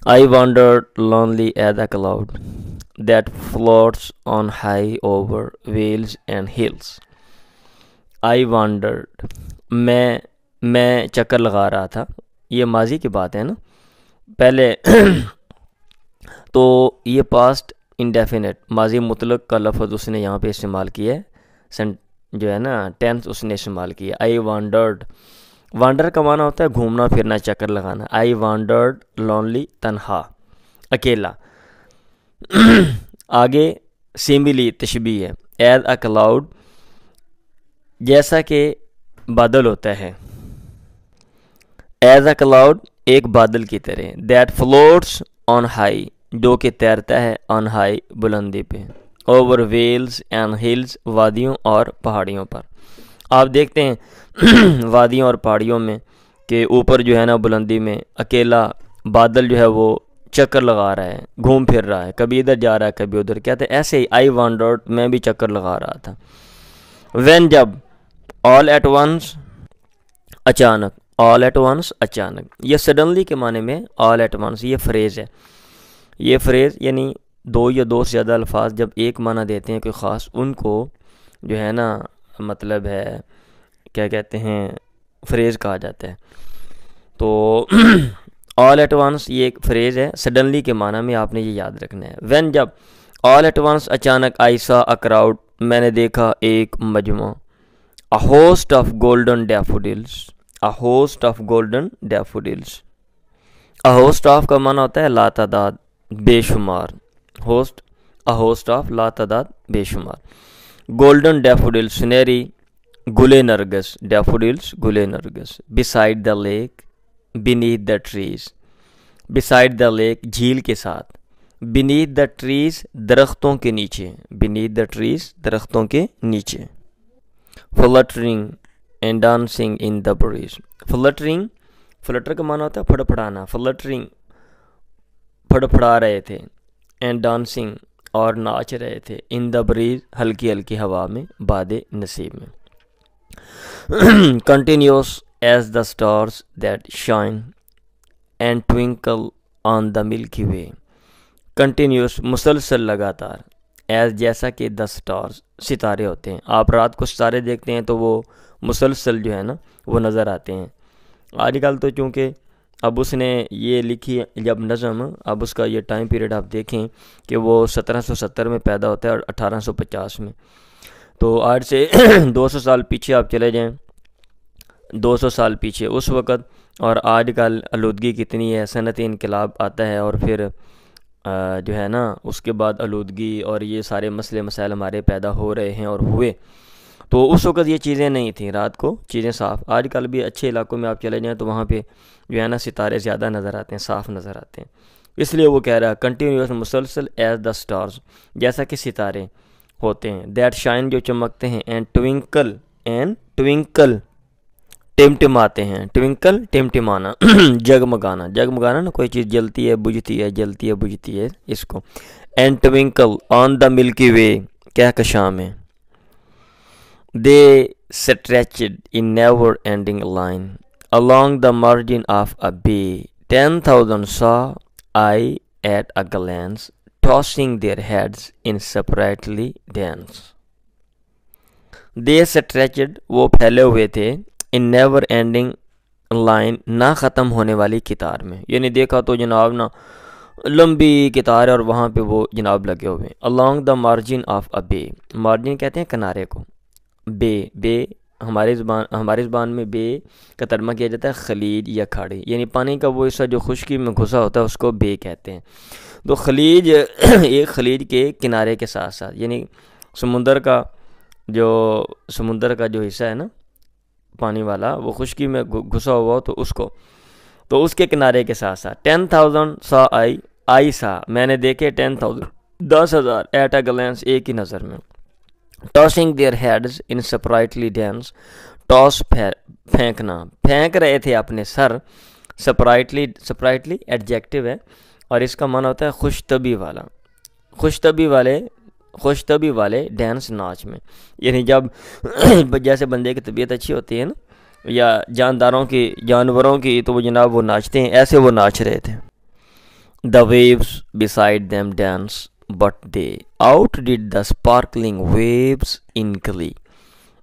I wandered lonely as a cloud that floats on high over vales and hills. I wandered. میں چکر لگا رہا تھا. یہ ماضی کی بات ہے نا. پہلے تو یہ پاسٹ انڈیفینٹ ماضی مطلق کا لفظ اس نے یہاں پہ استعمال کیا ہے. جو ہے نا ٹینس اس نے استعمال کیا. آئی وانڈرڈ. وانڈر کا معنی ہوتا ہے گھومنا پھرنا, چکر لگانا. آئی وانڈرڈ لونلی, تنہا, اکیلا. آگے سیملی تشبیہ ہے. ایز اے کلاؤڈ, جیسا کہ بادل ہوتا ہے. ایز اے کلاؤڈ, ایک بادل کی طرح. دیٹ فلوٹس آن ہائی, جو کہ تیرتا ہے آن ہائی, بلندی پہ. اوور ویلز اینڈ ہلز, وادیوں اور پہاڑیوں پر. آپ دیکھتے ہیں وادیوں اور پہاڑیوں میں کہ اوپر جو ہے نا بلندی میں اکیلا بادل جو ہے وہ چکر لگا رہا ہے, گھوم پھر رہا ہے, کبھی ادھر جا رہا ہے کبھی ادھر. کہتے ہیں ایسے ہی آئی وانڈرڈ, میں بھی چکر لگا رہا تھا. وین, جب. آل ایٹ ونس, اچانک. آل ایٹ ونس, اچانک. یہ سڈنلی کے معنی میں آل ایٹ ونس یہ فریز ہے. یہ فریز یعنی دو یا دو سے زیادہ الفاظ جب ایک معنی دیتے ہیں کوئی خاص, ان کو جو ہے نا مطلب ہے کیا کہتے ہیں, فریز کہا جاتا ہے. تو آل ایٹ ونس یہ ایک فریز ہے. سڈنلی کے معنی میں آپ نے یہ یاد رکھنا ہے. وین, جب. آل ایٹ ونس, اچانک. آئی سا اے کراؤڈ, میں نے دیکھا ایک مجمع. A host of golden daffodils. A host of golden daffodils. A host of کا معنی ہوتا ہے لا تعداد, بے شمار. ہوسٹ, اے ہوسٹ آف, لا تعداد, بے شمار. گولڈن ڈیفوڈلس, سنہری گلے نرگس. ڈیفوڈلس, گلے نرگس. Beside the lake, beneath the trees. Beside the lake, جھیل کے ساتھ. بینیتھ دا ٹریز, درختوں کے نیچے. بینیتھ دا ٹریز, درختوں کے نیچے. Filtering and dancing in the breeze. Filtering, filter کا معنی ہوتا ہے پھڑ پھڑانا. فلٹرنگ, پھڑ پھڑا رہے تھے. اینڈ ڈانسنگ, اور ناچ رہے تھے. ان دا بریز, ہلکی ہلکی ہوا میں, باد نصیب میں. Continuous as the stars that shine and twinkle on the milky way. Continuous, مسلسل, لگاتار. ایز, جیسا کہ دا اسٹارز, ستارے ہوتے ہیں. آپ رات کو ستارے دیکھتے ہیں تو وہ مسلسل جو ہے نا وہ نظر آتے ہیں. آج کل تو چونکہ اب اس نے یہ لکھی جب نظم, اب اس کا یہ ٹائم پیریڈ آپ دیکھیں کہ وہ 1770 میں پیدا ہوتا ہے اور 1850 میں. تو آج سے 200 سال پیچھے آپ چلے جائیں, 200 سال پیچھے اس وقت, اور آج کل آلودگی کتنی ہے. صنعتی انقلاب آتا ہے اور پھر جو ہے نا اس کے بعد آلودگی اور یہ سارے مسئلے مسائل ہمارے پیدا ہو رہے ہیں اور ہوئے. تو اس وقت یہ چیزیں نہیں تھیں, رات کو چیزیں صاف. آج کل بھی اچھے علاقوں میں آپ چلے جائیں تو وہاں پہ جو ہے نا ستارے زیادہ نظر آتے ہیں, صاف نظر آتے ہیں. اس لیے وہ کہہ رہا ہے کنٹینیوس, مسلسل. ایز دا اسٹارز, جیسا کہ ستارے ہوتے ہیں. دیٹ شائن, جو چمکتے ہیں. اینڈ ٹوئنکل, اینڈ ٹوئنکل, ٹمٹماتے ہیں. ٹوئنکل, ٹمٹمانا, جگمگانا. جگمگانا نا, کوئی چیز جلتی ہے بجھتی ہے, جلتی ہے بجھتی ہے, اس کو. And twinkle on the milky وے, کہکشاں میں. They stretched in never-ending line along the margin of a bay. 10,000 saw I at a glance, tossing their heads in sprightly dance. They stretched, وہ پھیلے ہوئے تھے. in never-ending line, نہ ختم ہونے والی قطار میں. یعنی دیکھا تو جناب نا لمبی قطار ہے اور وہاں پہ وہ جناب لگے ہوئے. along the margin of a bay, margin کہتے ہیں کنارے کو. بے ہماری زبان میں بے کا ترجمہ کیا جاتا ہے خلیج یا کھاڑی, یعنی پانی کا وہ حصہ جو خشکی میں گھسا ہوتا ہے اس کو بے کہتے ہیں. تو خلیج, ایک خلیج کے کنارے کے ساتھ ساتھ, یعنی سمندر کا جو حصہ ہے نا پانی والا, وہ خشکی میں گھسا ہوا ہو تو اس کو, تو اس کے کنارے کے ساتھ ساتھ. 10,000 سا آئی سا, میں نے دیکھے. 10,000, 10,000. ایٹ اے گلینس, ایک ہی نظر میں. Tossing their heads in sprightly dance. Toss, پھینکنا, پھینک رہے تھے اپنے سر. سپرائٹلی ایڈجیکٹو ہے اور اس کا معنی ہوتا ہے خوش طبی والا. خوش طبی والے ڈانس, ناچ میں. یعنی جب جیسے بندے کی طبیعت اچھی ہوتی ہے نا, یا جانوروں کی, تو وہ جناب وہ ناچتے ہیں, ایسے وہ ناچ رہے تھے. The waves beside them dance, but they outdid the sparkling waves in glee.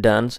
dance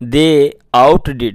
they outdid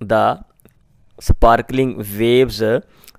the sparkling waves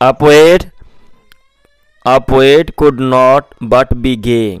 A poet could not but be gay.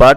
but